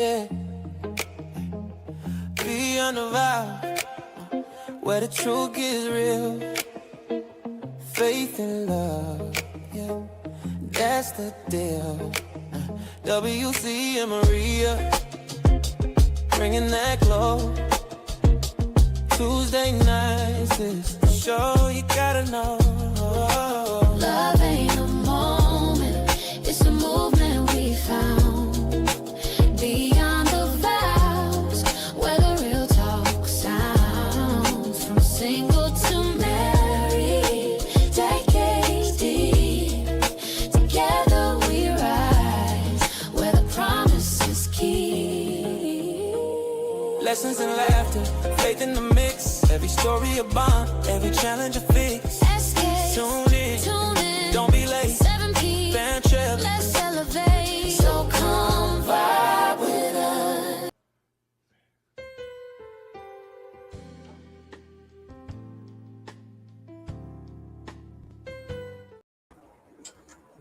yeah. Beyond the vows, where the truth gets real. Faith and love, yeah, that's the deal. WC and Maria, bringing that glow. Tuesday nights is the show you gotta know. Love ain't a moment, it's a movement we found. Beyond the vows, where the real talk sounds. From single to married, decades deep. Together we rise, where the promise is key. Lessons in laughter, faith in the mix. Every story a bond, every challenge a fix. SKST, Tune in, don't be late. 7 p.m. Fan trip, Let's elevate. So come vibe with us.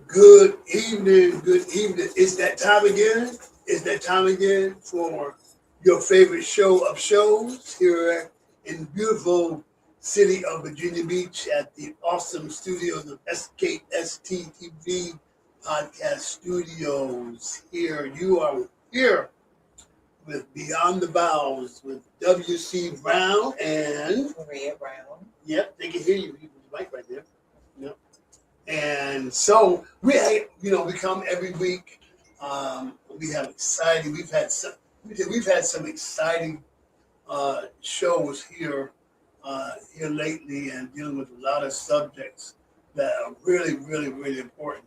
Good evening, good evening. It's that time again. It's that time again for your favorite show of shows here in beautiful city of Virginia Beach at the awesome studios of SKST TV podcast studios. Here you are here with Beyond the Vows with W.C. Brown and Maria Brown. Yep, they can hear you. You can mic right there. Yep. And so we come every week. We have exciting. We've had some exciting shows here lately, and dealing with a lot of subjects that are really, really, really important.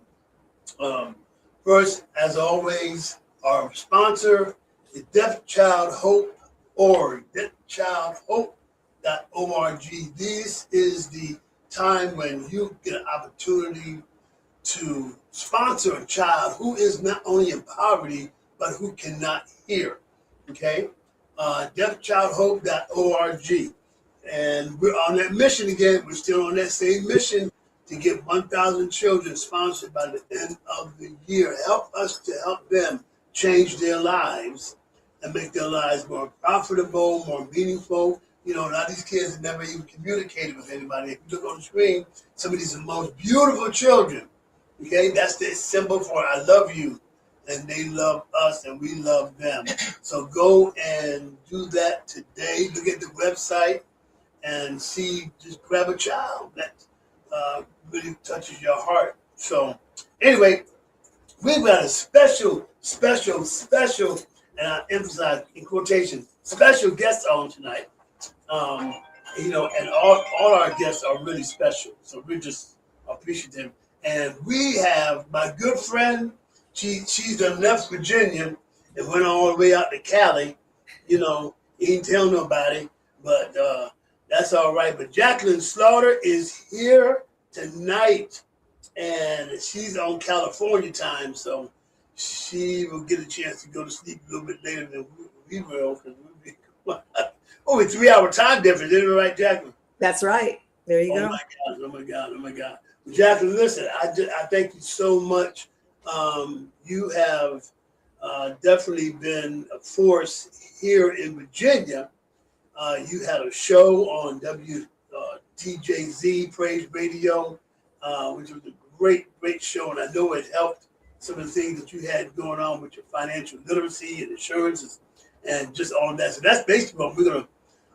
First, as always, our sponsor is Deaf Child Hope org. DeafChildHope.org. This is the time when you get an opportunity to sponsor a child who is not only in poverty, but who cannot hear. Okay? DeafChildHope.org. And we're on that mission again. We're still on that same mission to get 1,000 children sponsored by the end of the year. Help us to help them change their lives and make their lives more profitable, more meaningful. You know, a lot of these kids have never even communicated with anybody. If you look on the screen, some of these are the most beautiful children. Okay, that's their symbol for I love you. And they love us and we love them. So go and do that today. Look at the website and see, just grab a child that really touches your heart. So anyway, we've got a special, and I emphasize in quotation, special guest on tonight. And all our guests are really special. So we're just appreciative. And we have my good friend, she's done left Virginia and went all the way out to Cali. You know, he didn't tell nobody, but that's all right. But Jacqueline Slaughter is here tonight, and she's on California time, so she will get a chance to go to sleep a little bit later than we will, because we'll be over 3 hour time difference. Isn't it right, Jacqueline? That's right. There you go. Oh my God. Jacqueline, listen, I thank you so much. You have definitely been a force here in Virginia. You had a show on WTJZ Praise Radio, which was a great show, and I know it helped some of the things that you had going on with your financial literacy and insurances and just all of that. So that's basically what we're going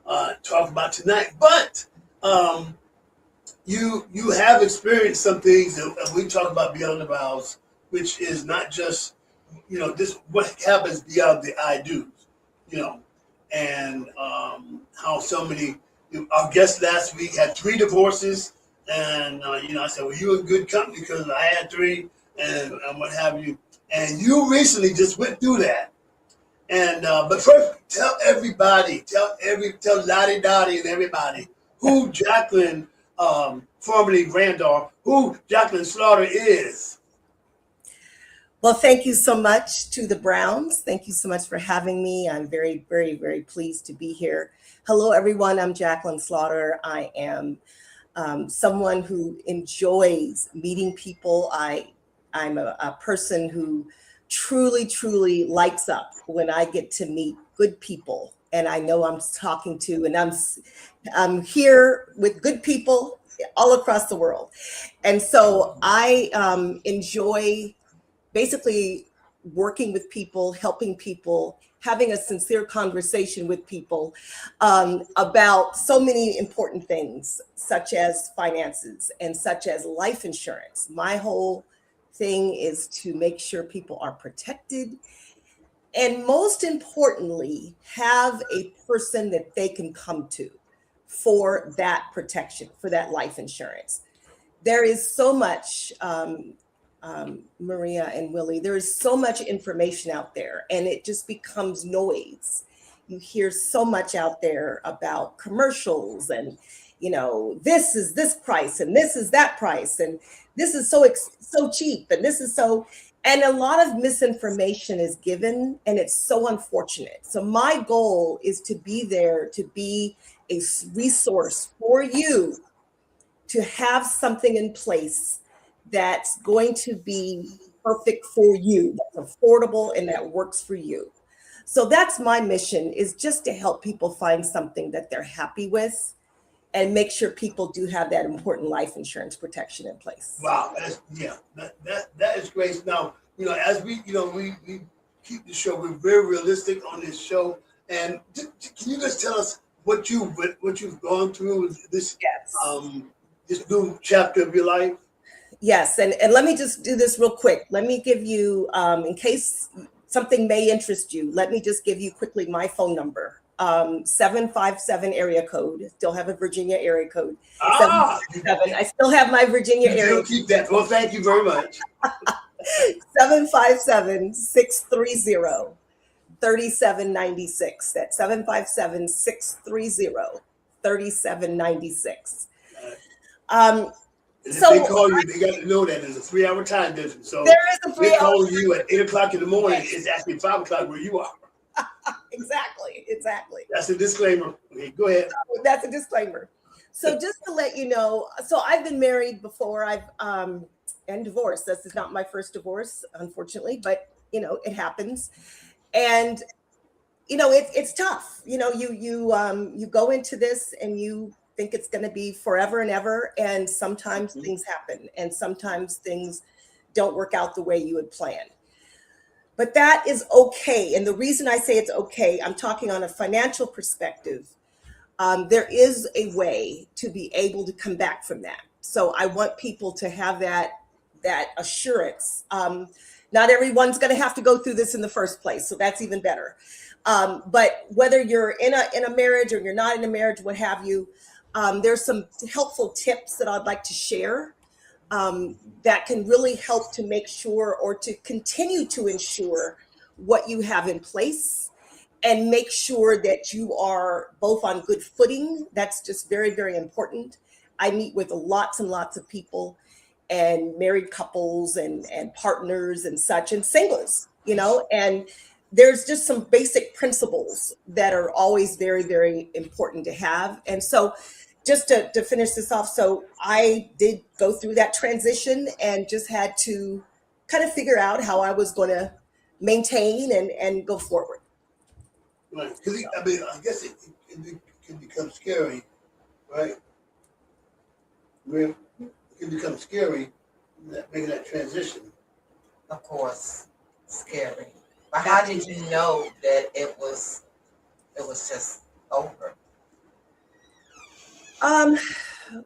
to talk about tonight. But you have experienced some things that we talk about Beyond the Vows, which is not just, this what happens beyond the I do's, and how so many, our guest last week had 3 divorces, and I said, well, you in good company because I had 3 and what have you. And you recently just went through that. And but first, tell everybody, tell Lottie Dottie and everybody who Jacqueline, formerly Randolph, who Jacqueline Slaughter is. Well, thank you so much to the Browns. Thank you so much for having me. I'm very, very, very pleased to be here. Hello, everyone. I'm Jacqueline Slaughter. I am someone who enjoys meeting people. I'm a person who truly lights up when I get to meet good people, and I know I'm talking to, and I'm here with good people all across the world. And so I enjoy basically working with people, helping people, having a sincere conversation with people about so many important things, such as finances and such as life insurance. My whole thing is to make sure people are protected, and most importantly, have a person that they can come to for that protection, for that life insurance. There is so much, Maria and Willie, there is so much information out there, and it just becomes noise. You hear so much out there about commercials, and this is this price, and this is that price, and this is so cheap, and this is so. And a lot of misinformation is given, and it's so unfortunate. So my goal is to be there, to be a resource for you, to have something in place that's going to be perfect for you, that's affordable, and that works for you. So that's my mission, is just to help people find something that they're happy with, and make sure people do have that important life insurance protection in place. Wow, that is great. Now, as we keep the show, we're very realistic on this show. And can you just tell us what you've gone through with this this new chapter of your life? Yes, and let me just do this real quick. Let me give you, in case something may interest you, let me just give you quickly my phone number. 757 area code. Still have a Virginia area code. 757. I still have my Virginia area. Keep that. Well, thank you very much. 757-630-3796. That's 757-630-3796. If they call you, they got to know that there's a 3-hour time difference. So there is a 3 hour. They call you at 8 o'clock in the morning. It's actually 5 o'clock where you are. Exactly. That's a disclaimer. Okay, go ahead. That's a disclaimer. So just to let you know, so I've been married before. And divorced. This is not my first divorce, unfortunately, but it happens. And it's tough. You go into this and you think it's going to be forever and ever, and sometimes things happen, and sometimes things don't work out the way you had planned. But that is okay. And the reason I say it's okay, I'm talking on a financial perspective. There is a way to be able to come back from that. So I want people to have that assurance. Not everyone's going to have to go through this in the first place, so that's even better. But whether you're in a marriage or you're not in a marriage, what have you, there's some helpful tips that I'd like to share that can really help to make sure, or to continue to ensure, what you have in place, and make sure that you are both on good footing. That's just very, very important. I meet with lots and lots of people, and married couples and partners and such, and singles, and there's just some basic principles that are always very, very important to have. And so just to finish this off, so I did go through that transition and just had to kind of figure out how I was going to maintain and go forward. Right. Because I guess it can become scary, right? It can become scary making that transition. Of course, scary. But how did you know that it was just over?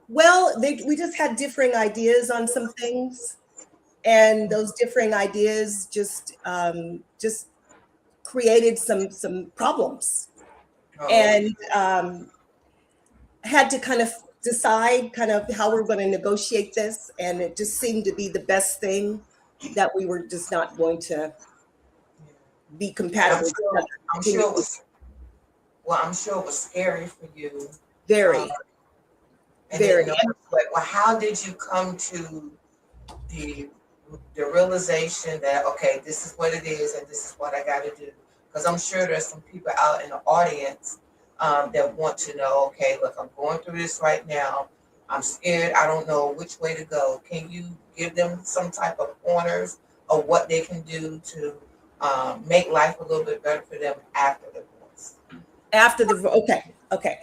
Well, we just had differing ideas on some things, and those differing ideas just created some problems, and had to kind of decide how we're going to negotiate this, and it just seemed to be the best thing, that we were just not going to be compatible. I'm sure it was scary for you. Very. Very. Well, how did you come to the realization that, okay, this is what it is and this is what I got to do? Because I'm sure there's some people out in the audience that want to know, okay, look, I'm going through this right now. I'm scared. I don't know which way to go. Can you give them some type of pointers of what they can do to make life a little bit better for them after divorce. After the okay.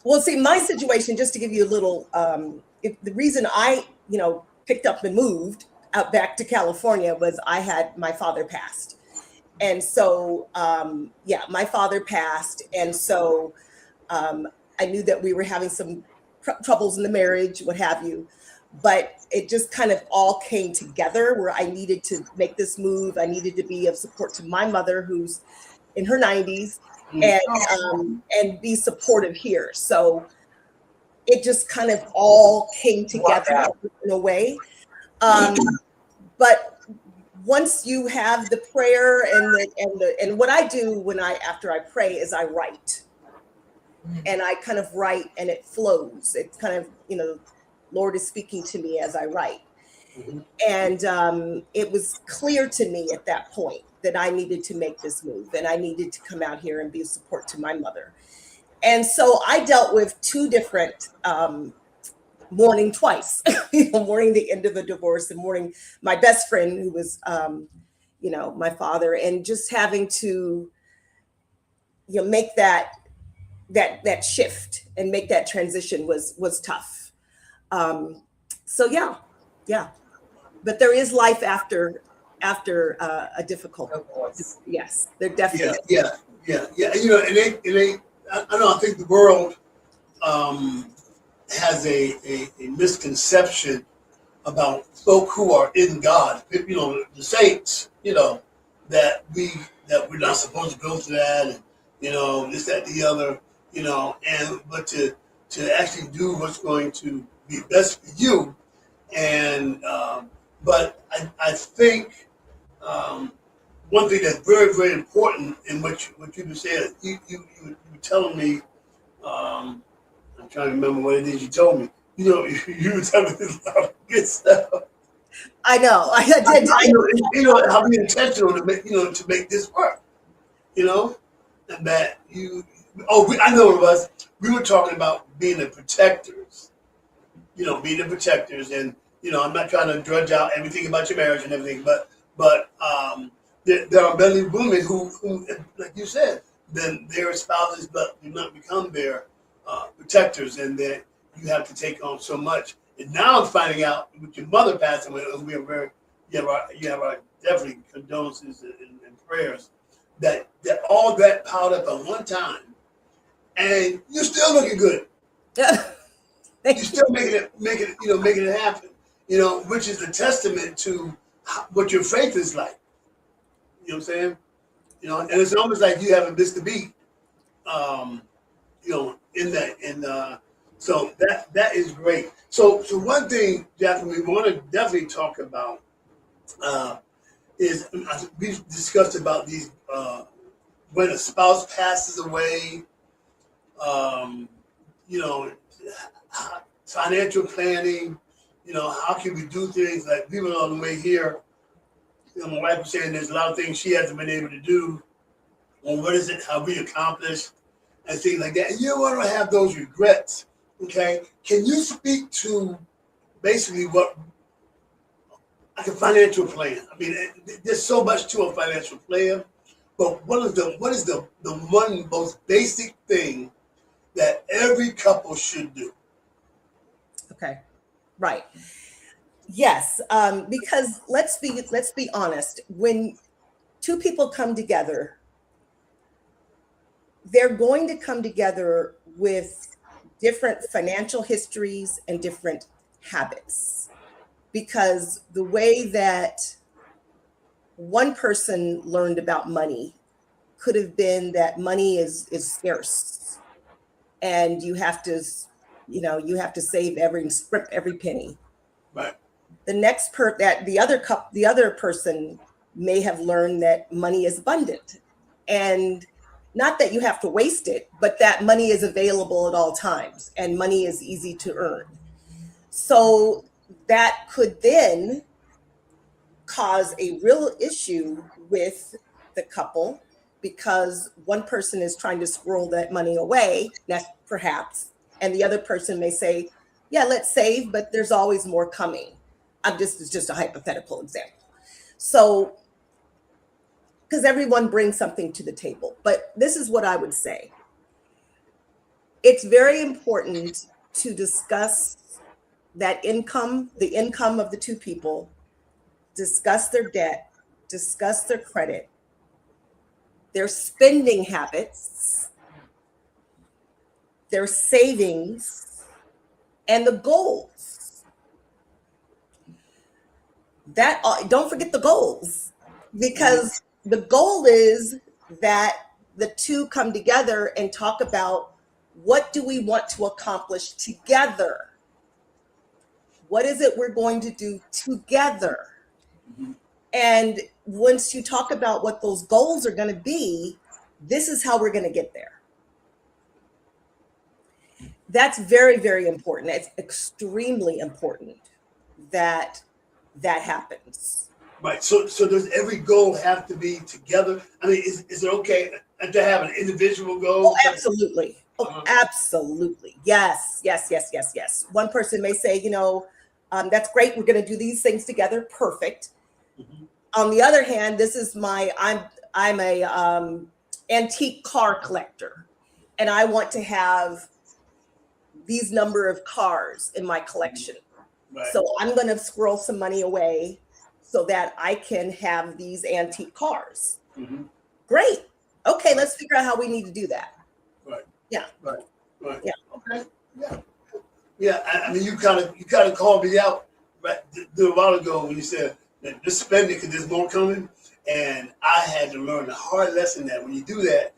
Well, see, my situation, just to give you a little, the reason I, picked up and moved out back to California was I had my father passed. And so, my father passed. And so I knew that we were having some troubles in the marriage, what have you. But it just kind of all came together where I needed to make this move. I needed to be of support to my mother, who's in her 90s, and be supportive here. So it just kind of all came together in a way. But once you have the prayer and what I do after I pray is I write, and I kind of write and it flows. It's kind of, Lord is speaking to me as I write. Mm-hmm. And it was clear to me at that point that I needed to make this move and I needed to come out here and be a support to my mother. And so I dealt with two different mourning twice, mourning the end of a divorce and mourning my best friend who was, my father, and just having to, make that shift and make that transition was tough. So yeah. But there is life after a difficult divorce. Yes, there definitely. Yeah. It ain't. I think the world has a misconception about folk who are in God. The saints. That we're not supposed to go through that, and this, that, the other. But to actually do what's going to be best for you, and but I think one thing that's very, very important in what you just said, you were telling me, I'm trying to remember what it is you told me. You were telling me a lot of good stuff. I know. I did. How be intentional to make this work. And that I know it was. We were talking about being the protectors. Being the protectors, and I'm not trying to drudge out everything about your marriage and everything, but there are many women who, like you said, then their spouses but do not become their protectors, and that you have to take on so much. And now I'm finding out with your mother passing away, you have our definitely condolences and prayers that all that piled up at one time, and you're still looking good. You're still making it happen. Which is a testament to what your faith is like. You know what I'm saying? And it's almost like you haven't missed a beat. In that, and so that is great. So one thing, Jacqueline, we want to definitely talk about is we've discussed about these when a spouse passes away. Financial planning. How can we do things like people on the way here? My wife was saying there's a lot of things she hasn't been able to do. Well, what is it? Have we accomplished? And things like that. And you don't want to have those regrets. Okay. Can you speak to basically what like a financial plan? I mean, there's so much to a financial plan, but what is the one most basic thing that every couple should do? Okay. Right. Yes. Because let's be honest. When two people come together, they're going to come together with different financial histories and different habits, because the way that one person learned about money could have been that money is scarce and you have to save every penny. Right. The next the other person may have learned that money is abundant, and not that you have to waste it, but that money is available at all times and money is easy to earn. So that could then cause a real issue with the couple, because one person is trying to squirrel that money away, perhaps, and the other person may say, yeah, let's save, but there's always more coming. It's just a hypothetical example. So, because everyone brings something to the table, but this is what I would say. It's very important to discuss that income, the income of the two people, discuss their debt, discuss their credit, their spending habits, their savings, and the goals. That don't forget the goals, because the goal is that the two come together and talk about what do we want to accomplish together. What is it we're going to do together? And once you talk about what those goals are going to be, this is how we're going to get there. That's very, very important. It's extremely important that that happens. Right. So does every goal have to be together? I mean, is it okay to have an individual goal? Oh, absolutely. Oh, absolutely. Yes. One person may say, that's great. We're going to do these things together. Perfect. Mm-hmm. On the other hand, this is I'm a antique car collector, and I want to have these number of cars in my collection. Right. So I'm going to squirrel some money away so that I can have these antique cars. Mm-hmm. Great. Okay, let's figure out how we need to do that. Right. Yeah. Right. Yeah. Okay. Yeah. Yeah. I mean, you kind of called me out right a while ago when you said that just spending because there's more coming, and I had to learn a hard lesson that when you do that,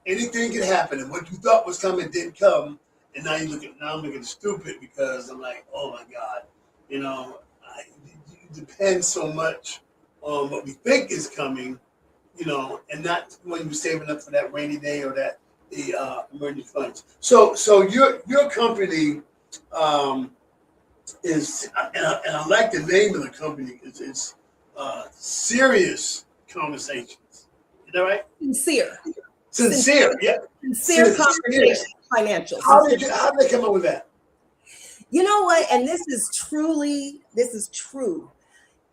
anything can happen, and what you thought was coming didn't come, and now I'm looking stupid because I'm like, oh my God, it depends so much on what we think is coming, and not when you're saving up for that rainy day or that the emergency funds. So your company is, and I like the name of the company because it's Serious Conversations. Is that right? Sincere, yeah. Sincere Conversations Financial. How did they come up with that? You know what? And this is true.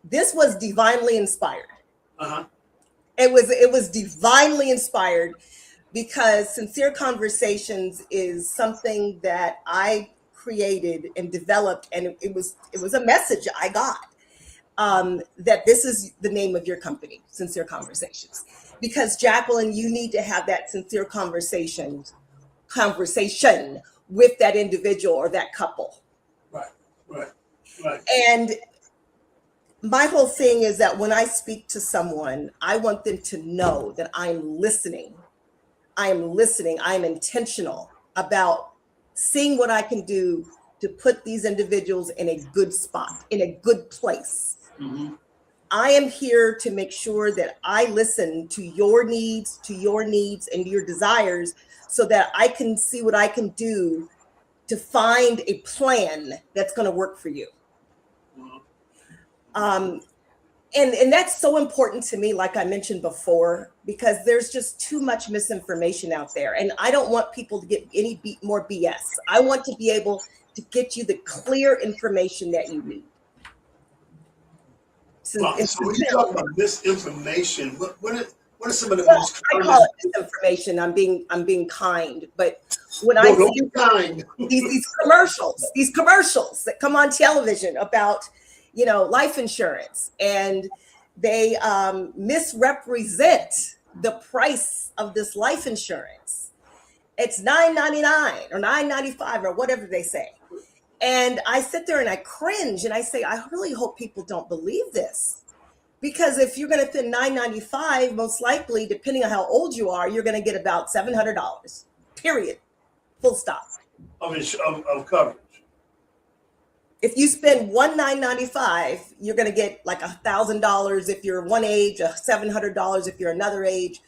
This was divinely inspired. Uh-huh. It was divinely inspired because Sincere Conversations is something that I created and developed, and it was a message I got that this is the name of your company, Sincere Conversations, because Jacqueline, you need to have that sincere conversation with that individual or that couple. Right. And my whole thing is that when I speak to someone, I want them to know that I'm listening. I'm intentional about seeing what I can do to put these individuals in a good spot, in a good place. Mm-hmm. I am here to make sure that I listen to your needs and your desires so that I can see what I can do to find a plan that's going to work for you. And that's so important to me, like I mentioned before, because there's just too much misinformation out there. And I don't want people to get any more BS. I want to be able to get you the clear information that you need. So when you talk about misinformation, what are some of the most common? I call it misinformation. I'm being kind, but when don't be kind. these commercials that come on television about life insurance, and they misrepresent the price of this life insurance. It's $9.99 or $9.95 or whatever they say. And I sit there and I cringe and I say, I really hope people don't believe this, because if you're going to spend $9.95, most likely, depending on how old you are, you're going to get about $700, period, full stop. Of coverage. If you spend $1,995, you're going to get like $1,000 if you're one age, $700 if you're another age.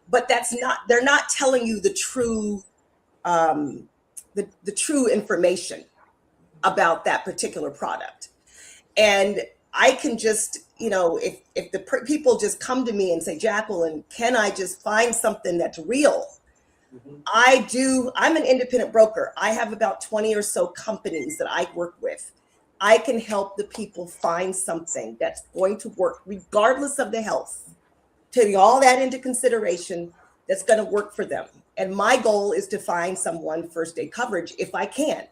But they're not telling you the true, the true information about that particular product. And I can just, if the people just come to me and say, Jacqueline, can I just find something that's real? Mm-hmm. I'm an independent broker. I have about 20 or so companies that I work with. I can help the people find something that's going to work regardless of the health, taking all that into consideration, that's going to work for them. And my goal is to find someone first day coverage if I can.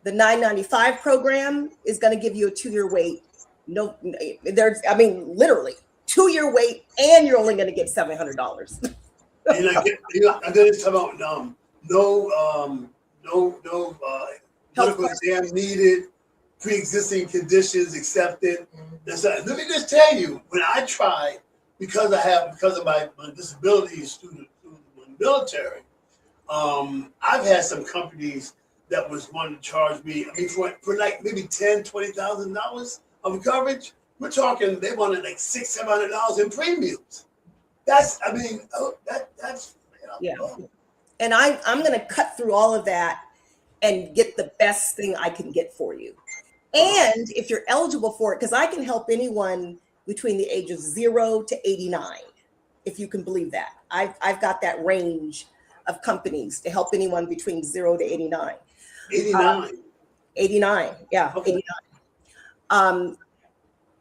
The $995 program is going to give you a 2-year wait. No, literally 2-year wait, and you're only going to get $700. And I did talk about no medical exam needed, pre-existing conditions accepted. That's right. Let me just tell you, when I tried, because of my disability, student military, I've had some companies that was wanting to charge me, for like maybe $10,000-$20,000 of coverage. We're talking, they wanted like $600-$700 in premiums. That's yeah. And I'm going to cut through all of that and get the best thing I can get for you. And if you're eligible for it, because I can help anyone between the ages 0 to 89, if you can believe that. I've got that range of companies to help anyone between 0 to 89. 89. 89, yeah, Okay. 89.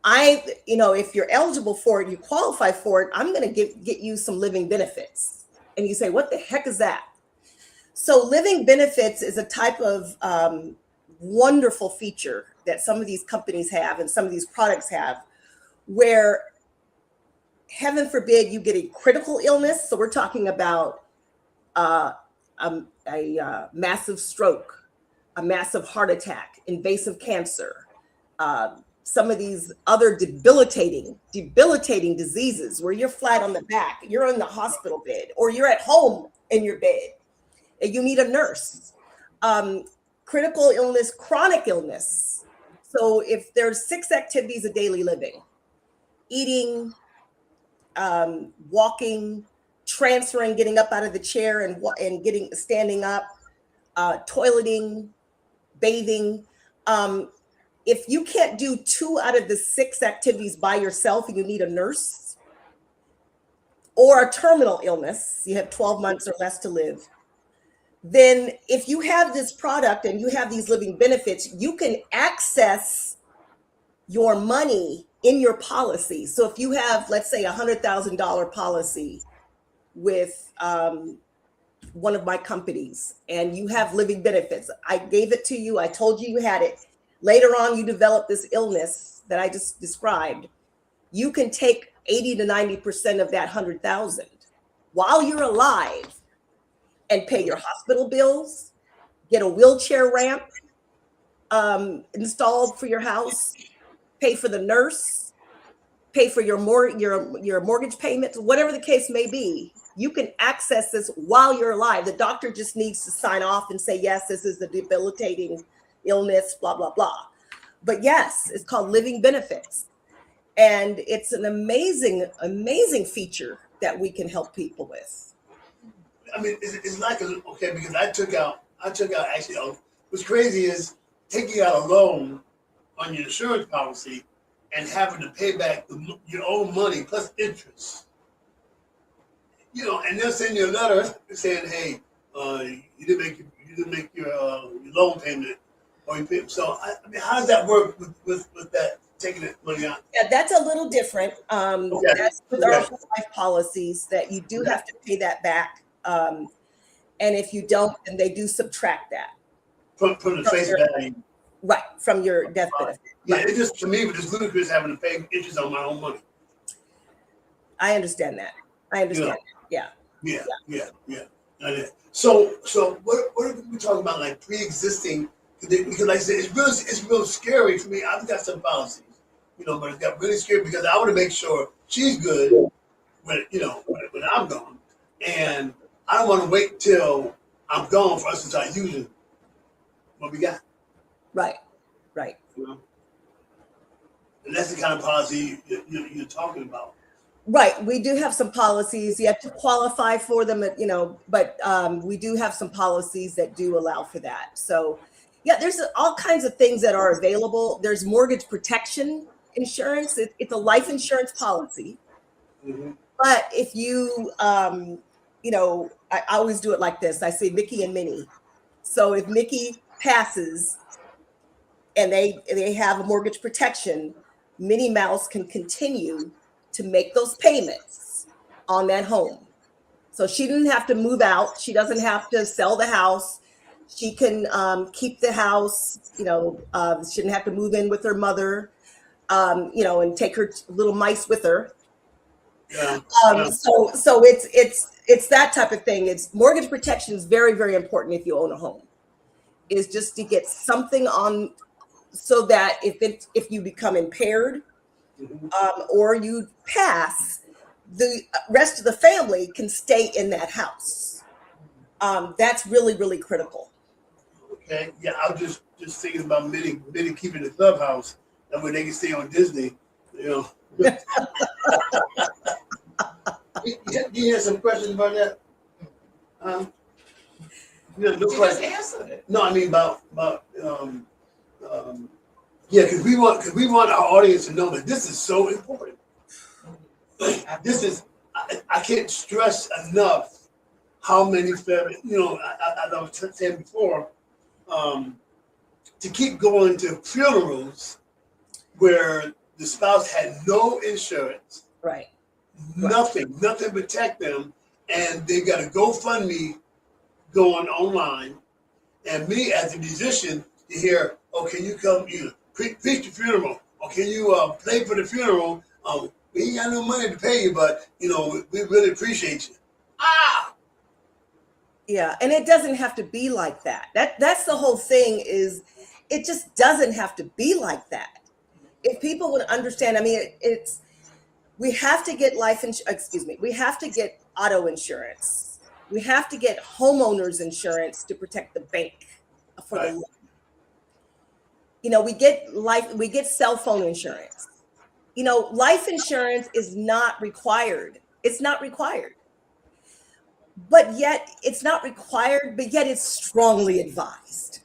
If you're eligible for it, you qualify for it, I'm going to get you some living benefits. And you say, what the heck is that? So living benefits is a type of wonderful feature that some of these companies have and some of these products have, where heaven forbid you get a critical illness. So we're talking about a massive stroke, a massive heart attack, invasive cancer, some of these other debilitating diseases where you're flat on the back, you're in the hospital bed, or you're at home in your bed and you need a nurse. Critical illness, chronic illness. So if there's 6 activities of daily living: eating, walking, transferring, getting up out of the chair and standing up, toileting, bathing. If you can't do 2 out of the 6 activities by yourself and you need a nurse, or a terminal illness, you have 12 months or less to live, then if you have this product and you have these living benefits, you can access your money in your policy. So if you have, let's say, $100,000 policy with one of my companies and you have living benefits, I gave it to you, I told you you had it. Later on, you develop this illness that I just described. You can take 80 to 90% of that 100,000 while you're alive and pay your hospital bills, get a wheelchair ramp installed for your house, pay for the nurse, pay for your mortgage payments, whatever the case may be. You can access this while you're alive. The doctor just needs to sign off and say, yes, this is a debilitating illness, blah, blah, blah. But yes, it's called living benefits. And it's an amazing, amazing feature that we can help people with. I mean, it's like, because I took out actually, what's crazy is taking out a loan on your insurance policy and having to pay back your own money plus interest. And they'll send you a letter saying, hey, you didn't make your loan payment. So, how does that work with that, taking that money out? Yeah, that's a little different. That's with our whole life policies that you do have to pay that back. And if you don't, then they do subtract that. From the face value. Right, from your death benefit. Yeah, it just, to me, it was just ludicrous having to pay interest on my own money. I understand that. Yeah. So what are we talking about, like pre-existing? Because like I said, it's real scary for me. I've got some policies, but it's got really scary because I want to make sure she's good when I'm gone, and I don't want to wait till I'm gone for us to start using what we got. Right. And that's the kind of policy you're talking about. Right. We do have some policies. You have to qualify for them, but we do have some policies that do allow for that. So, yeah, there's all kinds of things that are available. There's mortgage protection insurance. It's a life insurance policy. Mm-hmm. But if you, I always do it like this. I say Mickey and Minnie. So if Mickey passes, and they have a mortgage protection, Minnie Mouse can continue to make those payments on that home. So she didn't have to move out. She doesn't have to sell the house. She can keep the house, she didn't have to move in with her mother, and take her little mice with her. Yeah. So it's that type of thing. It's mortgage protection is very, very important if you own a home, is just to get something on so that if you become impaired or you pass, the rest of the family can stay in that house. That's really, really critical. Okay. Yeah, I was just thinking about Minnie keeping the clubhouse. That way they can stay on Disney. You had some questions about that? No You just answered it. No, I mean about because we want our audience to know that this is so important. This is I can't stress enough how many families, I was saying before, to keep going to funerals where the spouse had no insurance, Right. nothing to protect them, and they got a GoFundMe going online. And me as a musician to hear, oh, can you come, preach the funeral, or can you play for the funeral? We ain't got no money to pay you, but we really appreciate you. Yeah, and it doesn't have to be like that. That's the whole thing, is it just doesn't have to be like that. If people would understand, I mean, we have to get we have to get auto insurance. We have to get homeowners insurance to protect the bank for the loan. We get cell phone insurance. Life insurance is not required. It's not required. But yet it's not required, but yet it's strongly advised.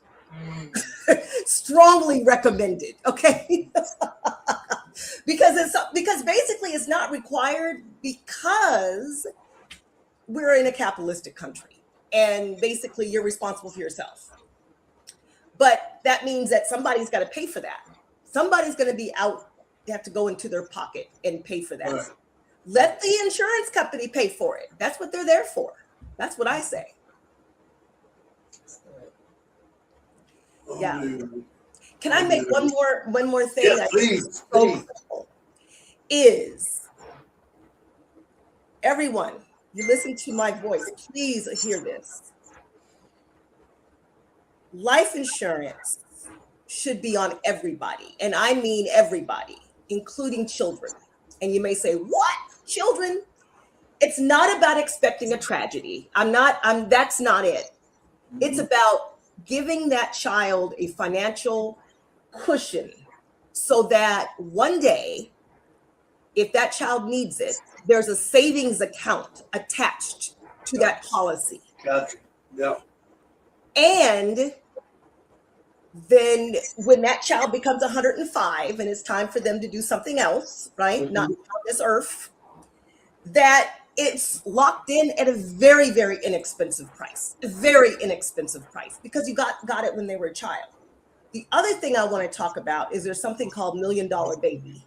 Strongly recommended, okay? because basically it's not required because we're in a capitalistic country and basically you're responsible for yourself. But that means that somebody's got to pay for that. Somebody's going to be out, they have to go into their pocket and pay for that. Right. Let the insurance company pay for it. That's what they're there for. That's what I say. Yeah. Can I make one more thing? Yes, please. Is everyone, you listen to my voice, please hear this. Life insurance should be on everybody, and I mean everybody, including children. And you may say, what? Children? It's not about expecting a tragedy. That's not it. It's about giving that child a financial cushion so that one day, if that child needs it, there's a savings account attached to that policy. Gotcha. Yeah. And then when that child becomes 105 and it's time for them to do something else, right? Mm-hmm. Not on this earth, that it's locked in at a very, very inexpensive price, because you got it when they were a child. The other thing I want to talk about is there's something called $1 Million Baby.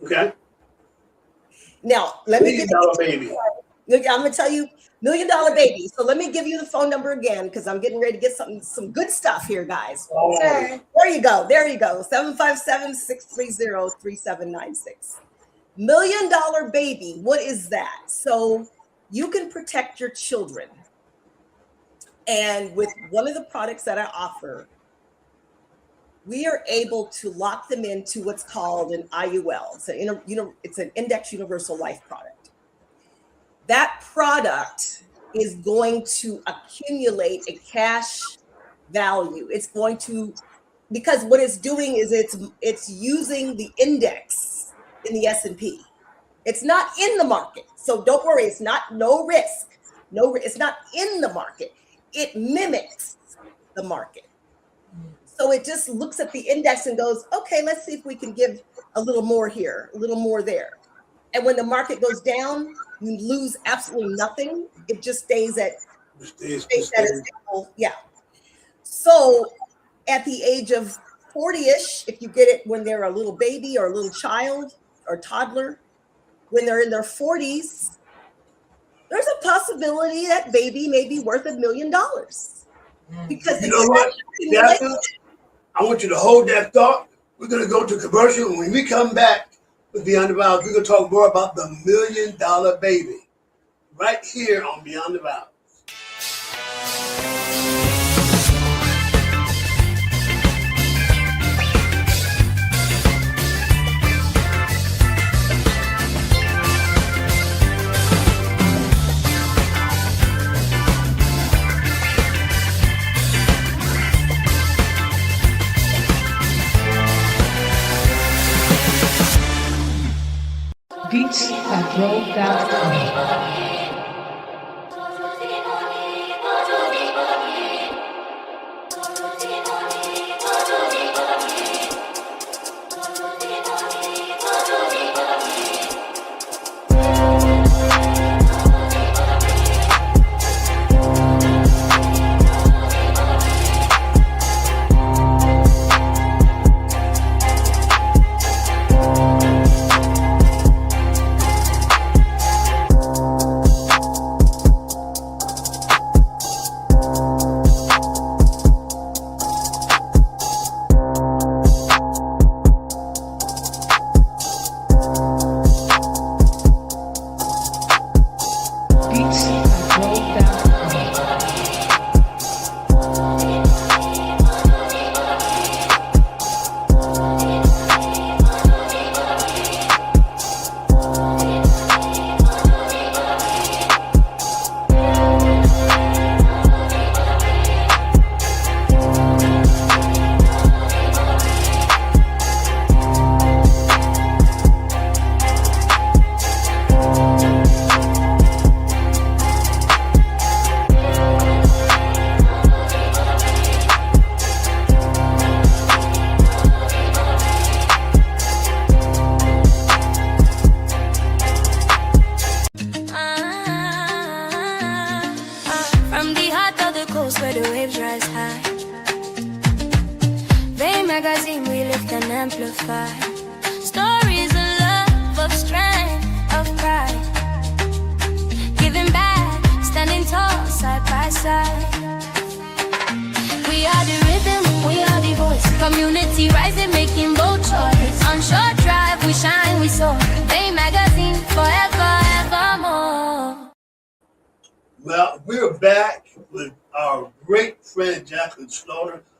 Okay. Now, let me $1 Million Baby. I'm going to tell you $1 Million Baby. So let me give you the phone number again, because I'm getting ready to get some good stuff here, guys. Okay. There you go. 757-630-3796. $1 Million Baby. What is that? So you can protect your children. And with one of the products that I offer, we are able to lock them into what's called an IUL. So it's an Index Universal Life product. That product is going to accumulate a cash value. It's going to, because what it's doing is it's using the index in the S&P. It's not in the market. So don't worry, it's not no risk. It's not in the market. It mimics the market. So it just looks at the index and goes, okay, let's see if we can give a little more here, a little more there. And when the market goes down, you lose absolutely nothing. It just stays at a stable. Yeah. So at the age of 40-ish, if you get it when they're a little baby or a little child or toddler, when they're in their 40s, there's a possibility that baby may be worth $1 million. Because you know what? Jacqueline, I want you to hold that thought. We're going to go to commercial. And when we come back with Beyond the Vows, we're going to talk more about the $1 million baby right here on Beyond the Vows. beats@roll.com.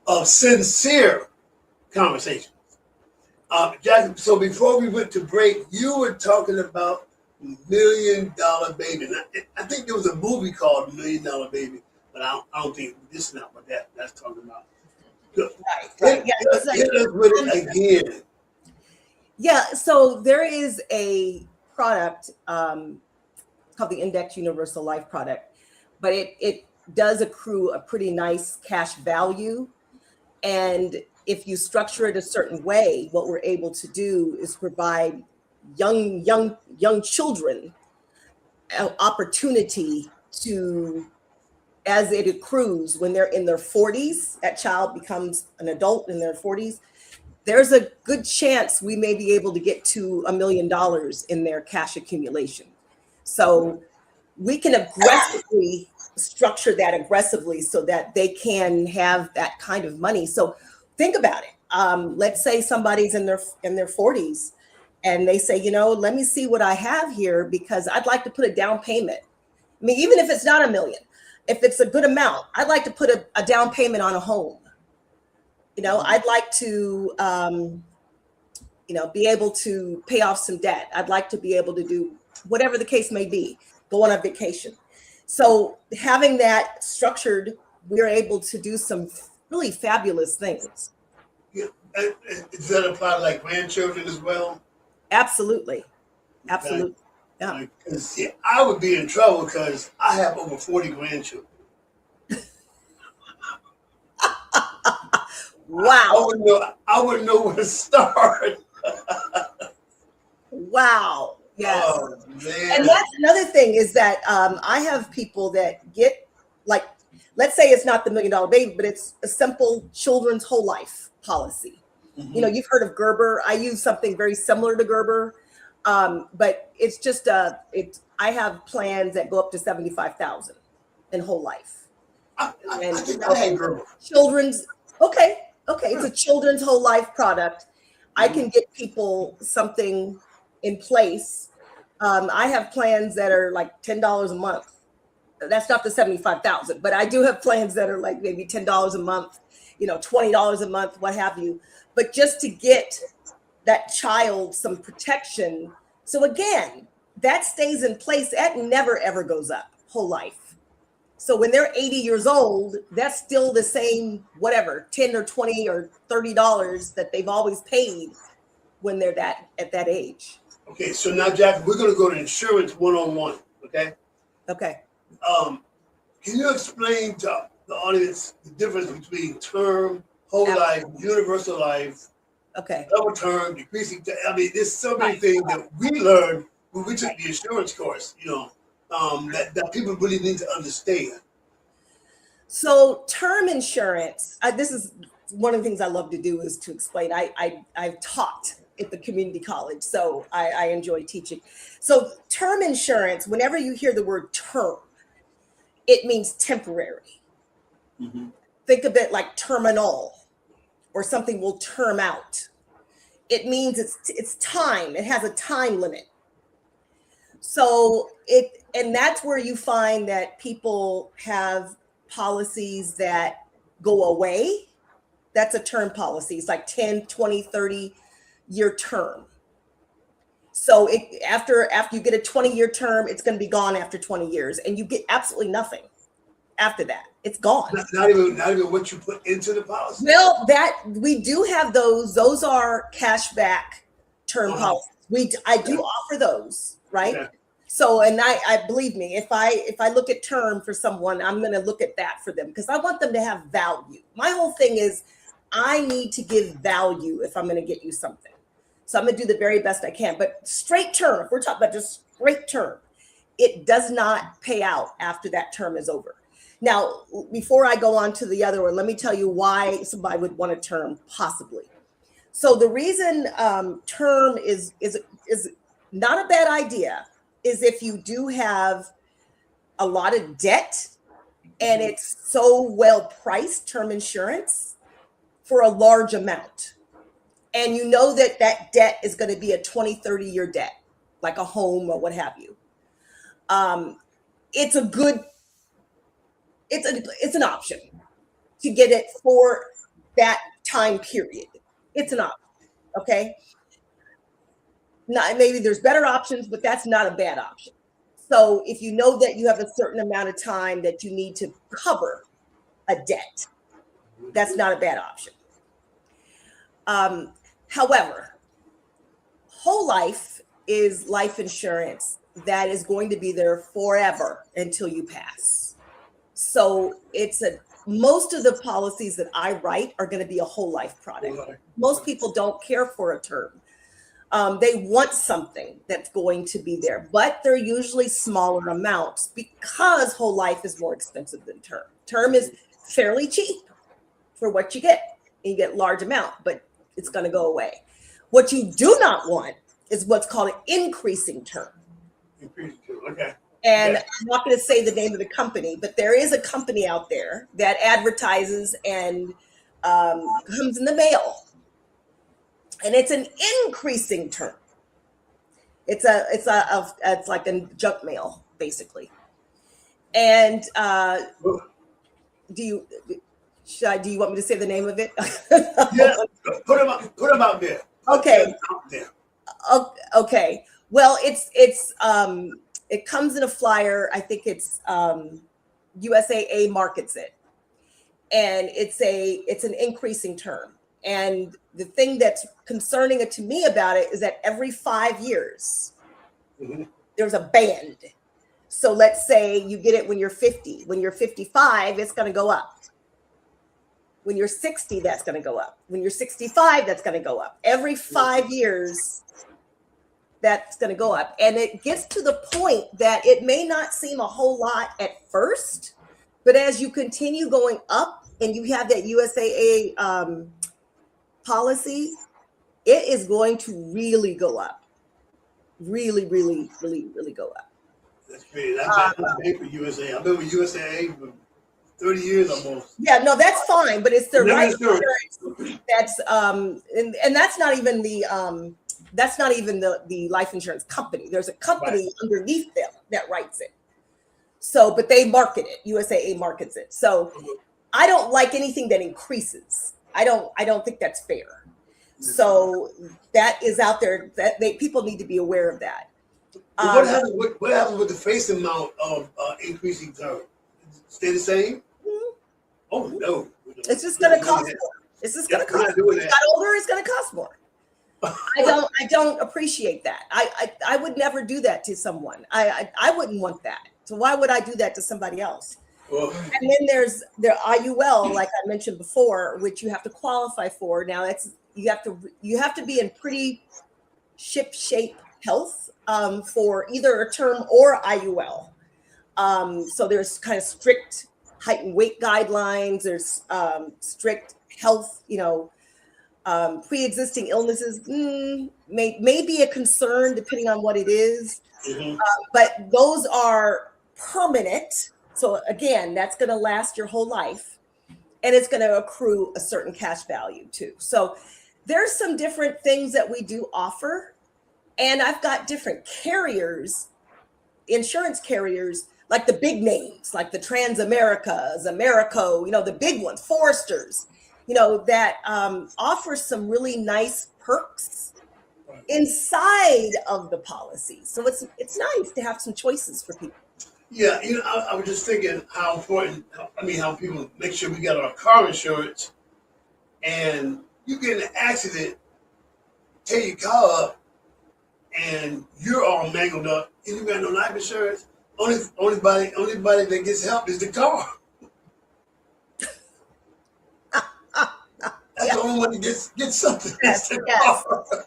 Of sincere conversations. Jackie, so before we went to break, you were talking about $1 million baby. I think there was a movie called $1 Million Baby, but I don't think this is not what that's talking about. Right. Yeah, hit us with it again. Yeah, so there is a product called the Index Universal Life product, but it does accrue a pretty nice cash value. And if you structure it a certain way, what we're able to do is provide young children an opportunity to, as it accrues, when they're in their 40s, that child becomes an adult in their 40s, there's a good chance we may be able to get to $1 million in their cash accumulation. So we can aggressively structure that aggressively so that they can have that kind of money. So think about it. Let's say somebody's in their 40s and they say, let me see what I have here because I'd like to put a down payment. I mean, even if it's not $1 million, if it's a good amount, I'd like to put a down payment on a home. I'd like to, be able to pay off some debt. I'd like to be able to do whatever the case may be, go on a vacation. So having that structured, we're able to do some really fabulous things. Yeah. Does that apply to like grandchildren as well? Absolutely. Absolutely. Yeah. See, I would be in trouble because I have over 40 grandchildren. Wow. I wouldn't know where to start. Wow. Yes. Oh, man. And that's another thing is that I have people that get, like, let's say it's not the $1 Million Baby, but it's a simple children's whole life policy. You know, you've heard of Gerber. I use something very similar to Gerber, but it's just I have plans that go up to 75,000 in whole life. I think I had Gerber. Children's, okay, it's a children's whole life product. I can get people something in place. I have plans that are like $10 a month. That's not the 75,000, but I do have plans that are like maybe $10 a month, you know, $20 a month, what have you. But just to get that child some protection. So again, that stays in place. That never, ever goes up whole life. So when they're 80 years old, that's still the same, whatever, 10 or 20 or $30 that they've always paid when they're at that age. Okay, so now, Jack, we're going to go to insurance one-on-one, okay? Okay. Can you explain to the audience the difference between term, whole life, universal life, Okay. double term, decreasing? I mean, there's so many things that we learned when we took the insurance course, you know, that people really need to understand. So term insurance, this is one of the things I love to do is to explain. I've taught at the community college, so I enjoy teaching. So term insurance, whenever you hear the word term, it means temporary. Mm-hmm. Think of it like terminal, or something will term out. It means it's time. It has a time limit. So and that's where you find that people have policies that go away. That's a term policy. It's like 10, 20, 30 year term. So after you get a 20-year term, it's going to be gone after 20 years, and you get absolutely nothing after that. It's gone. Not even what you put into the policy. Well, that we do have those. Those are cashback term policies. I do offer those, right? Yeah. So, and I believe me, if I look at term for someone, I'm going to look at that for them because I want them to have value. My whole thing is I need to give value if I'm going to get you something. So I'm going to do the very best I can. But straight term, if we're talking about just straight term, it does not pay out after that term is over. Now, before I go on to the other one, let me tell you why somebody would want a term possibly. So the reason term is not a bad idea is if you do have a lot of debt and it's so well priced, term insurance, for a large amount. And you know that debt is going to be a 20, 30-year debt, like a home or what have you. It's an option to get it for that time period. It's an option, okay? Not, maybe there's better options, but that's not a bad option. So if you know that you have a certain amount of time that you need to cover a debt, that's not a bad option. However, whole life is life insurance that is going to be there forever until you pass. So most of the policies that I write are going to be a whole life product. Most people don't care for a term. They want something that's going to be there, but they're usually smaller amounts because whole life is more expensive than term. Term is fairly cheap for what you get. You get large amount, but it's going to go away. What you do not want is what's called an increasing term. Okay. And I'm not going to say the name of the company, but there is a company out there that advertises and comes in the mail. And it's an increasing term. It's like a junk mail, basically. And do you want me to say the name of it? Yeah, put them out there. Okay. Out there. Okay. Well, it comes in a flyer. I think it's USAA markets it, and it's an increasing term. And the thing that's concerning to me about it is that every 5 years, there's a band. So let's say you get it when you're 50. When you're 55, it's going to go up. When you're 60, that's going to go up. When you're 65, that's going to go up. Every 5 years, that's going to go up. And it gets to the point that it may not seem a whole lot at first, but as you continue going up and you have that USAA policy, it is going to really go up. Really, really, really, really go up. That's great. I've been for USA. I've been with USA for 30 years almost. Yeah, no, that's fine, but it's the Never life insurance that's and that's not even the the life insurance company. There's a company underneath them that writes it. So, but they market it. USAA markets it. So, I don't like anything that increases. I don't think that's fair. So that is out there that people need to be aware of that. What happens with the face amount of increasing term? Stay the same? Mm-hmm. Oh no! It's just going to cost more. It's just going to cost more. As you got older, it's going to cost more. I don't appreciate that. I would never do that to someone. I wouldn't want that. So why would I do that to somebody else? Well, and then there's the IUL, like I mentioned before, which you have to qualify for. Now you have to be in pretty ship-shape health for either a term or IUL. So there's kind of strict height and weight guidelines. There's strict health, pre-existing illnesses may be a concern depending on what it is. Mm-hmm. But those are permanent. So again, that's going to last your whole life, and it's going to accrue a certain cash value too. So there's some different things that we do offer, and I've got different carriers, insurance carriers, like the big names, like the Transamericas, Americo, the big ones, Foresters, that offer some really nice perks inside of the policy. So it's nice to have some choices for people. Yeah, I was just thinking how important, how people make sure we got our car insurance, and you get in an accident, tear your car up, and you're all mangled up, and you got no life insurance. Only body that gets help is the car. That's the only one that gets something.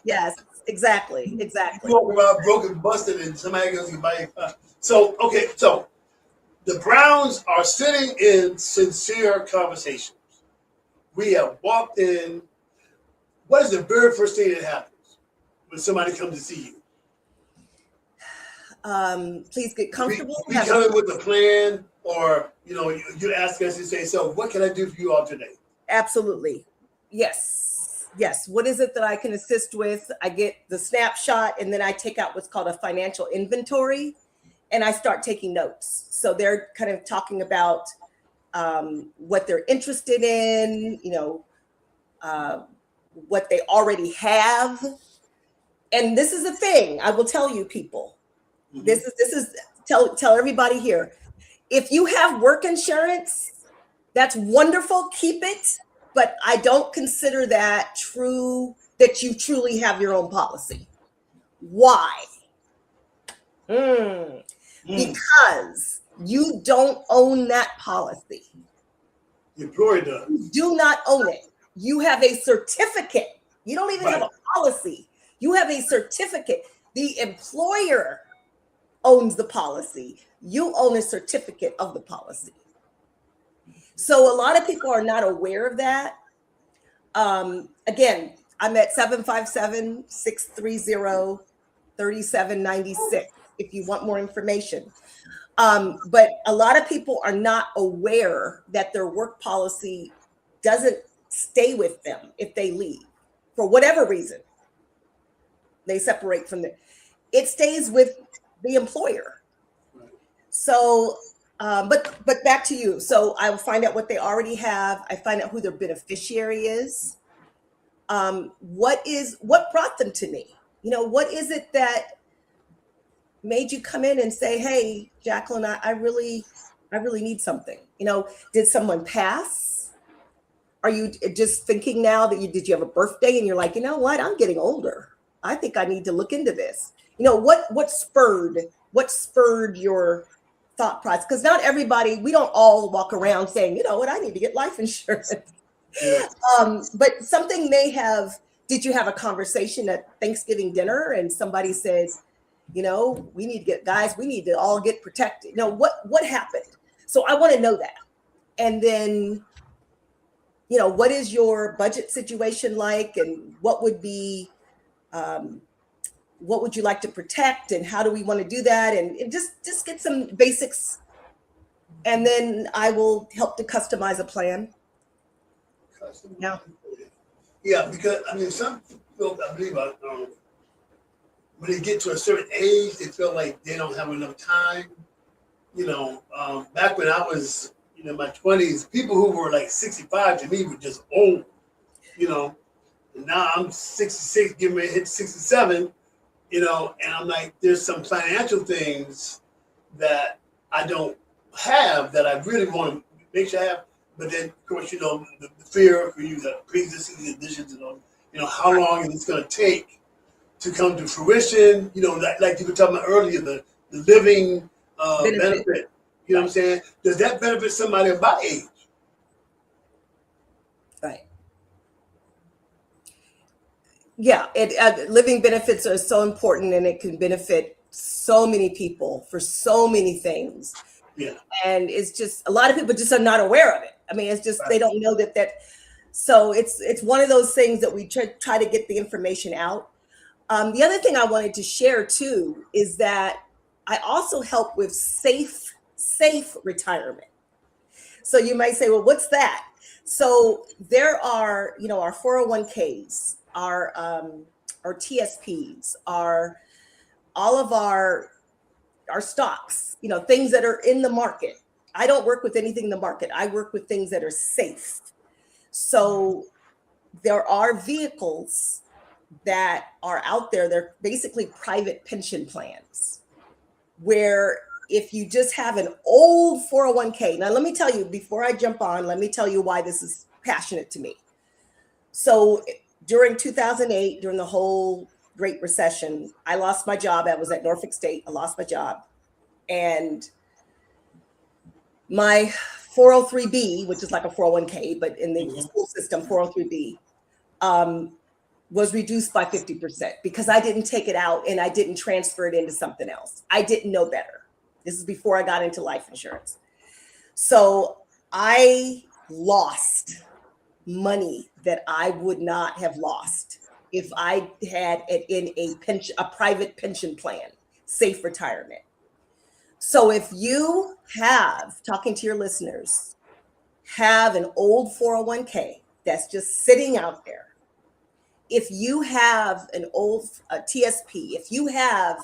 Yes, exactly. You walk around broken, busted, and somebody goes to buy your car. So the Browns are sitting in sincere conversations. We have walked in. What is the very first thing that happens when somebody comes to see you? Please get comfortable. We come in with a plan, or you ask us and say, "So, what can I do for you all today?" Absolutely, yes. What is it that I can assist with? I get the snapshot, and then I take out what's called a financial inventory, and I start taking notes. So they're kind of talking about what they're interested in, what they already have. And this is the thing I will tell you, people. Mm-hmm. This is tell everybody here. If you have work insurance, that's wonderful. Keep it. But I don't consider that true, that you truly have your own policy. Why? Because you don't own that policy. The employer does. You do not own it. You have a certificate. You don't even have a policy. You have a certificate. The employer owns the policy. You own a certificate of the policy. So a lot of people are not aware of that. Again, I'm at 757-630-3796 if you want more information. But a lot of people are not aware that their work policy doesn't stay with them if they leave for whatever reason. They separate from it stays with the employer. So, but back to you. So I will find out what they already have. I find out who their beneficiary is. What brought them to me? What is it that made you come in and say, "Hey, Jacqueline, I really need something." Did someone pass? Are you just thinking now that did you have a birthday and you're like, what? I'm getting older. I think I need to look into this. What spurred your thought process? Because not everybody, we don't all walk around saying, I need to get life insurance. Yeah. But something did you have a conversation at Thanksgiving dinner and somebody says, we need to all get protected. What happened? So I want to know that. And then what is your budget situation like, and what would be, what would you like to protect, and how do we want to do that, and just get some basics, and then I will help to customize a plan. Yeah. Yeah, because I mean, some people, I believe, when they get to a certain age, they feel like they don't have enough time. Back when I was, in my 20s, people who were like 65 to me were just old, And now I'm 66, getting ready to hit 67, and I'm like, there's some financial things that I don't have that I really want to make sure I have. But then, of course, the fear for you, the pre-existing conditions, how long is it going to take to come to fruition? Like you were talking about earlier, the living benefit. You know what I'm saying? Does that benefit somebody of my age? Right. Yeah, living benefits are so important, and it can benefit so many people for so many things. Yeah. And it's just, a lot of people just are not aware of it. I mean, it's just, they don't know that. So it's one of those things that we try to get the information out. The other thing I wanted to share too is that I also help with safe retirement. So you might say, well, what's that? So there are, our 401ks, our TSPs, all of our stocks, things that are in the market. I don't work with anything in the market. I work with things that are safe. So there are vehicles that are out there. They're basically private pension plans, where if you just have an old 401k. Now, let me tell you, before I jump on, let me tell you why this is passionate to me. So during 2008, during the whole Great Recession, I lost my job. I was at Norfolk State. I lost my job. And my 403B, which is like a 401k, but in the school system, 403B, was reduced by 50% because I didn't take it out and I didn't transfer it into something else. I didn't know better. This is before I got into life insurance. So I lost money that I would not have lost if I had it in a private pension plan, safe retirement. So if you have, talking to your listeners, have an old 401k that's just sitting out there, if you have an old TSP, if you have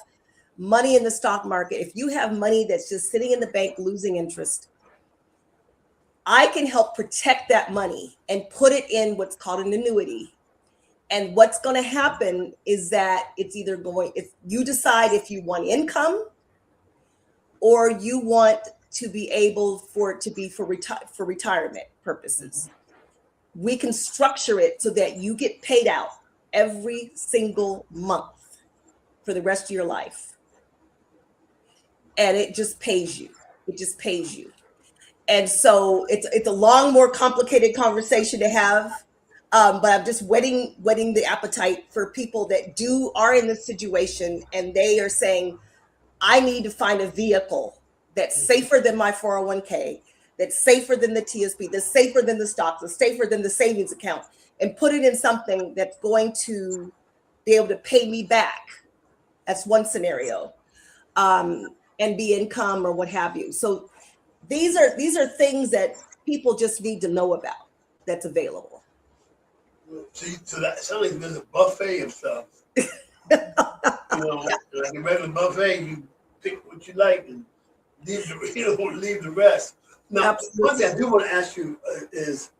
money in the stock market, if you have money that's just sitting in the bank losing interest, I can help protect that money and put it in what's called an annuity. And what's going to happen is that it's either if you decide if you want income or you want to be able for it to be for retirement purposes. We can structure it so that you get paid out every single month for the rest of your life. And it just pays you. It just pays you. And so it's a long, more complicated conversation to have. But I'm just whetting the appetite for people that are in this situation and they are saying, I need to find a vehicle that's safer than my 401k, that's safer than the TSP, that's safer than the stocks, that's safer than the savings account, and put it in something that's going to be able to pay me back. That's one scenario, and be income or what have you. So these are things that people just need to know about that's available. So that sounds like there's a buffet of stuff. Like a regular buffet, you pick what you like and leave the rest. Now, Absolutely. one thing I do want to ask you is,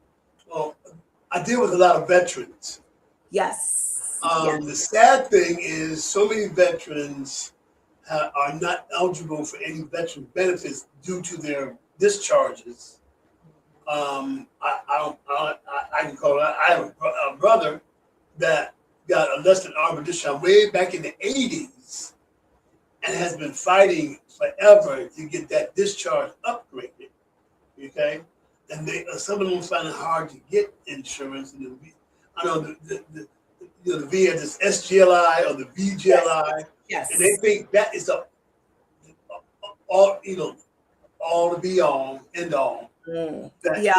I deal with a lot of veterans. Yes. The sad thing is so many veterans are not eligible for any veteran benefits due to their discharges. I can call it. I have a brother that got a less than honorable discharge way back in the 80s and has been fighting forever to get that discharge upgraded. Okay, and some of them find it hard to get insurance. And I know the VA has this SGLI or the VGLI, Yes. and they think that is all the be all end all. Yeah.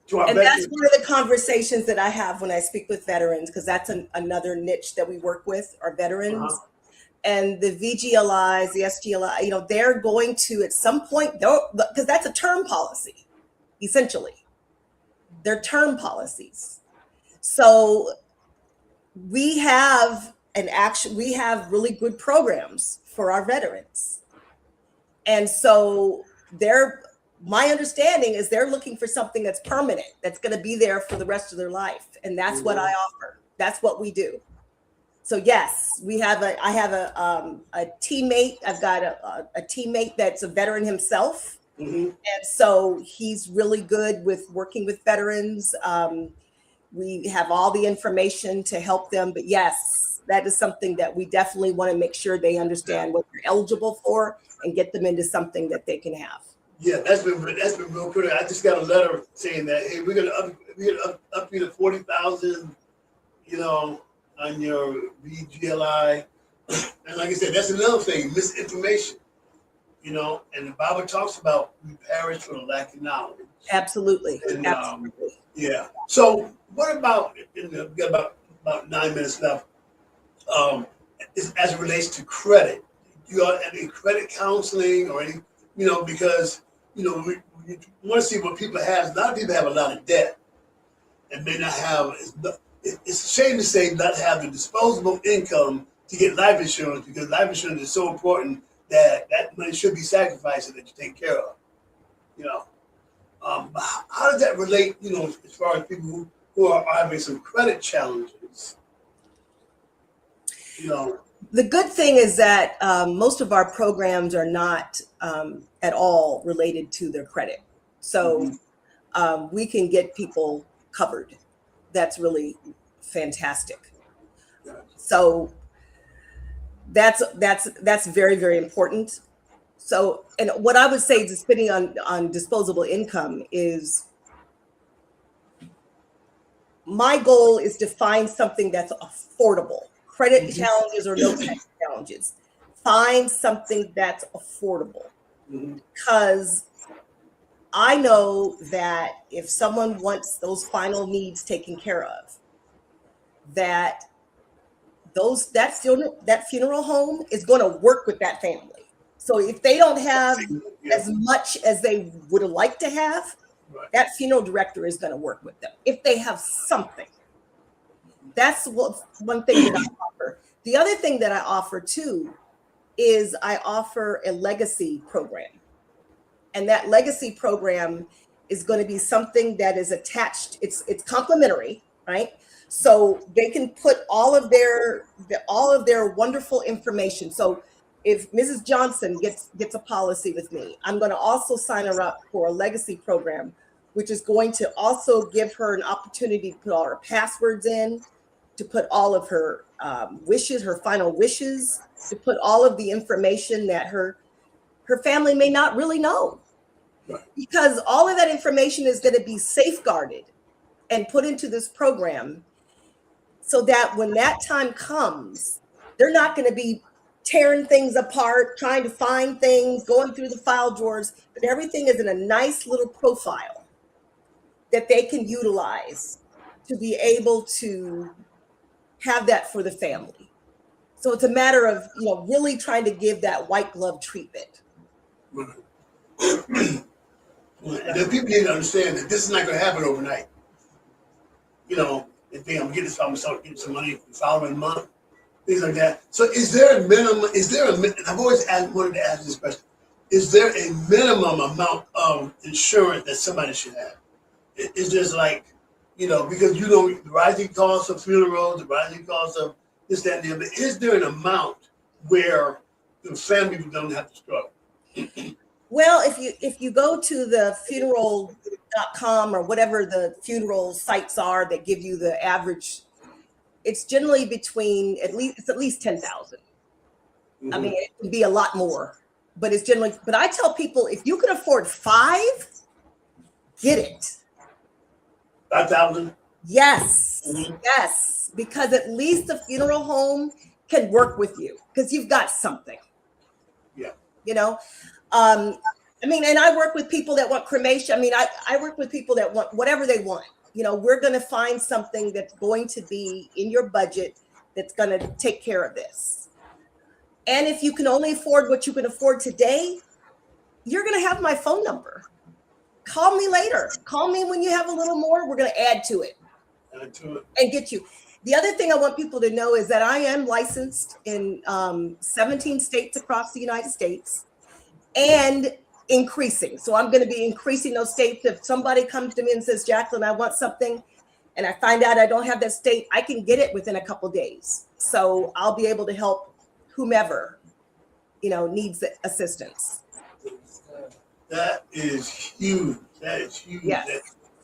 to our And veterans. that's one of the conversations that I have when I speak with veterans, because that's another niche that we work with, are veterans. Uh-huh. And the VGLIs, the SGLI, you know, they're going to at some point, because that's a term policy, essentially. They're term policies. So we have we have really good programs for our veterans. And so my understanding is they're looking for something that's permanent, that's going to be there for the rest of their life. And that's what I offer. That's what we do. So yes, I have a teammate. I've got a teammate that's a veteran himself. Mm-hmm. And so he's really good with working with veterans. We have all the information to help them. But yes, that is something that we definitely want to make sure they understand what they're eligible for and get them into something that they can have. Yeah, that's been real critical. I just got a letter saying that, hey, we're gonna up you to 40,000, you know, on your VGLI. And like I said, that's another thing, misinformation. You know, and the Bible talks about we perish for the lack of knowledge. Absolutely. And, Absolutely. Yeah. So what about, we got about 9 minutes left, as it relates to credit? You got any credit counseling or any, you know, because, you know, we want to see what people have. A lot of people have a lot of debt and may not have, it's a shame to say not have the disposable income to get life insurance, because life insurance is so important that money should be sacrificed so that you take care of, you know. How does that relate, you know, as far as people who are having some credit challenges? You know, the good thing is that most of our programs are not at all related to their credit. So we can get people covered. That's really fantastic. So that's very, very important. So, and what I would say, just spending on disposable income, is my goal is to find something that's affordable. Credit challenges or no credit challenges, find something that's affordable. Because I know that if someone wants those final needs taken care of, that funeral home is going to work with that family. So if they don't have as much as they would like to have, that funeral director is going to work with them if they have something. That's one thing that I offer. The other thing that I offer too is I offer a legacy program. And that legacy program is going to be something that is attached. It's complimentary, right? So they can put all of their wonderful information. So if Mrs. Johnson gets a policy with me, I'm going to also sign her up for a legacy program, which is going to also give her an opportunity to put all her passwords in, to put all of her wishes, her final wishes, to put all of the information that her family may not really know. Because all of that information is going to be safeguarded and put into this program so that when that time comes, they're not going to be tearing things apart, trying to find things, going through the file drawers, but everything is in a nice little profile that they can utilize to be able to have that for the family. So it's a matter of, you know, really trying to give that white glove treatment. The people need to understand that this is not going to happen overnight. You know, they think I'm getting this, I'm going to start getting some money the following month, things like that. So is there a minimum, I've always wanted to ask this question, is there a minimum amount of insurance that somebody should have? It's just like, you know, because you know, the rising cost of funerals, the rising cost of this, that, and the other, is there an amount where the family don't have to struggle? Well, if you go to the funeral.com or whatever the funeral sites are that give you the average, it's generally between at least 10,000. I mean, it can be a lot more, but it's generally. But I tell people, if you can afford 5, get it. 5,000. Yes, yes, because at least the funeral home can work with you because you've got something. Yeah. You know. I mean, and I work with people that want cremation. I mean, I work with people that want whatever they want. You know, we're going to find something that's going to be in your budget that's going to take care of this. And if you can only afford what you can afford today, you're going to have my phone number. Call me later. Call me when you have a little more. We're going to add to it and get you. The other thing I want people to know is that I am licensed in 17 states across the United States and increasing. So I'm going to be increasing those states. If somebody comes to me and says, Jacqueline, I want something, and I find out I don't have that state, I can get it within a couple days. So I'll be able to help whomever, you know, needs assistance. That is huge. That is huge. Yes.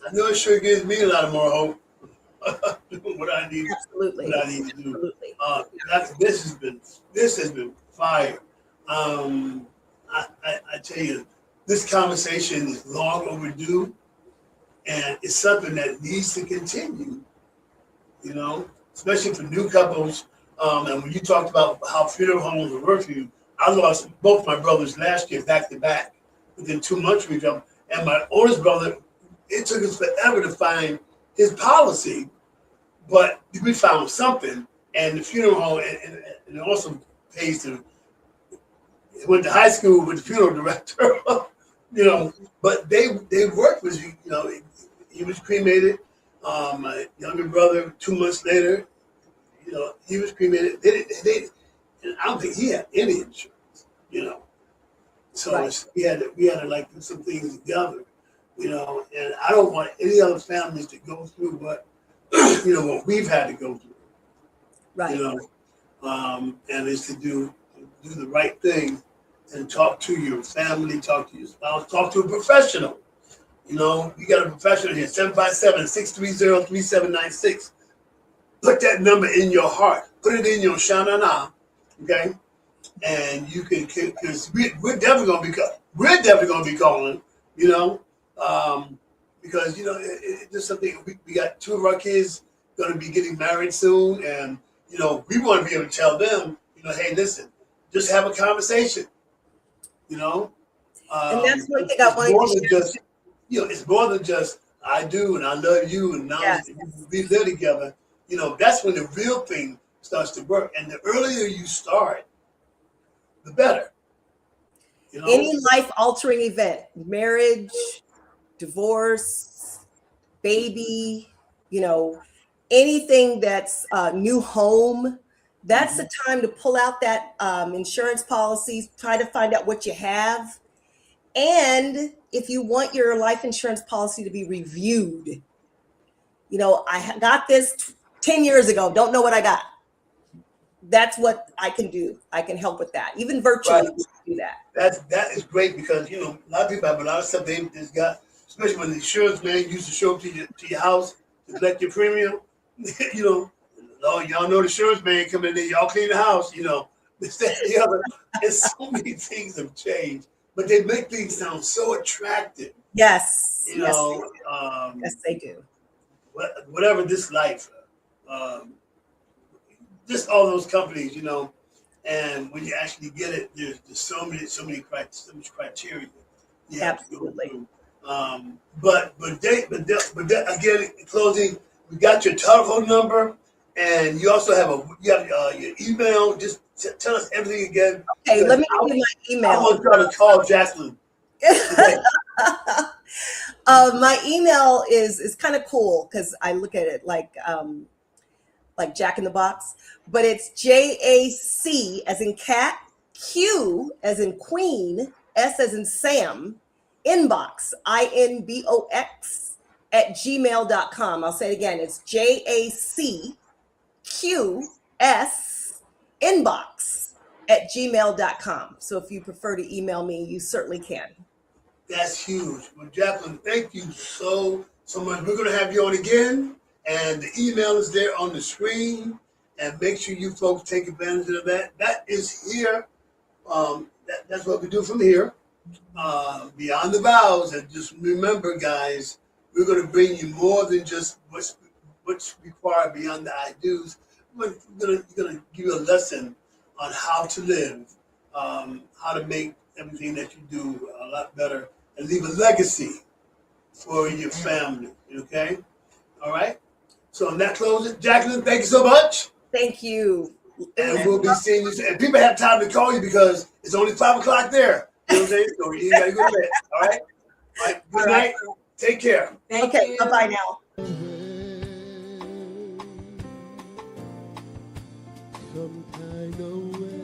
I know it sure gives me a lot more hope. Doing what I need. Absolutely. What I need to do. Absolutely. This has been fire. I tell you, this conversation is long overdue, and it's something that needs to continue. You know, especially for new couples. And when you talked about how funeral homes work for you, I lost both my brothers last year back to back within 2 months of each other. And my oldest brother, it took us forever to find his policy, but we found something. And the funeral home, and it also pays to, went to high school with the funeral director, you know, but they worked with you, you know, he was cremated. My younger brother, 2 months later, you know, he was cremated. And I don't think he had any insurance, you know. So right. we had to like do some things together, you know. And I don't want any other families to go through what, you know, what we've had to go through, right? You know, and it's to do the right thing and talk to your family, talk to your spouse, talk to a professional. You know, you got a professional here, 757-630-3796. Put that number in your heart. Put it in your shanana, okay? And you can, because we're definitely gonna be calling, you know, because you know it's just something. We got 2 of our kids gonna be getting married soon, and you know we want to be able to tell them, you know, hey, listen, just have a conversation, you know. And that's one thing I wanted to share. You know, it's more than just I do and I love you and now we live together. You know, that's when the real thing starts to work. And the earlier you start, the better. You know? Any life-altering event, marriage, divorce, baby, you know, anything that's new home, that's the time to pull out that insurance policies, try to find out what you have. And if you want your life insurance policy to be reviewed, you know, I got this 10 years ago, don't know what I got. That's what I can do. I can help with that. Even virtually do that. That is great because, you know, a lot of people have a lot of stuff they just got, especially when the insurance man used to show up to your house to collect your premium. You know, oh, y'all know the insurance man coming in there, y'all clean the house, you know. This, that, the other. And so many things have changed. But they make things sound so attractive. Yes. You know, yes, they do. Whatever this life, just all those companies, you know, and when you actually get it, there's so much criteria. Absolutely. But again, in closing, we got your telephone number, and you also have your email. Just tell us everything again. Okay, let me give you my email. I want to try to call Jacqueline. My email is kind of cool because I look at it like Jack in the Box, but it's JAC as in cat, Q as in queen, S as in Sam, inbox, INBOX @gmail.com. I'll say it again. It's JACQS inbox @gmail.com. So if you prefer to email me, you certainly can. That's huge. Well, Jacqueline, thank you so much. We're going to have you on again, and the email is there on the screen, and make sure you folks take advantage of that. That is here. That's what we do from here. Beyond the Vows. And just remember, guys, we're going to bring you more than just what's required beyond the I do's. We're going to give you a lesson on how to live, how to make everything that you do a lot better and leave a legacy for your family. Okay? All right? So on that closing, Jacqueline, thank you so much. Thank you. And we'll be seeing you. And people have time to call you because it's only 5 o'clock there. You know what I'm saying? So you gotta go to bed. All right? All right. Good night. Take care. Thank Okay, you. bye-bye now. Some kind of way.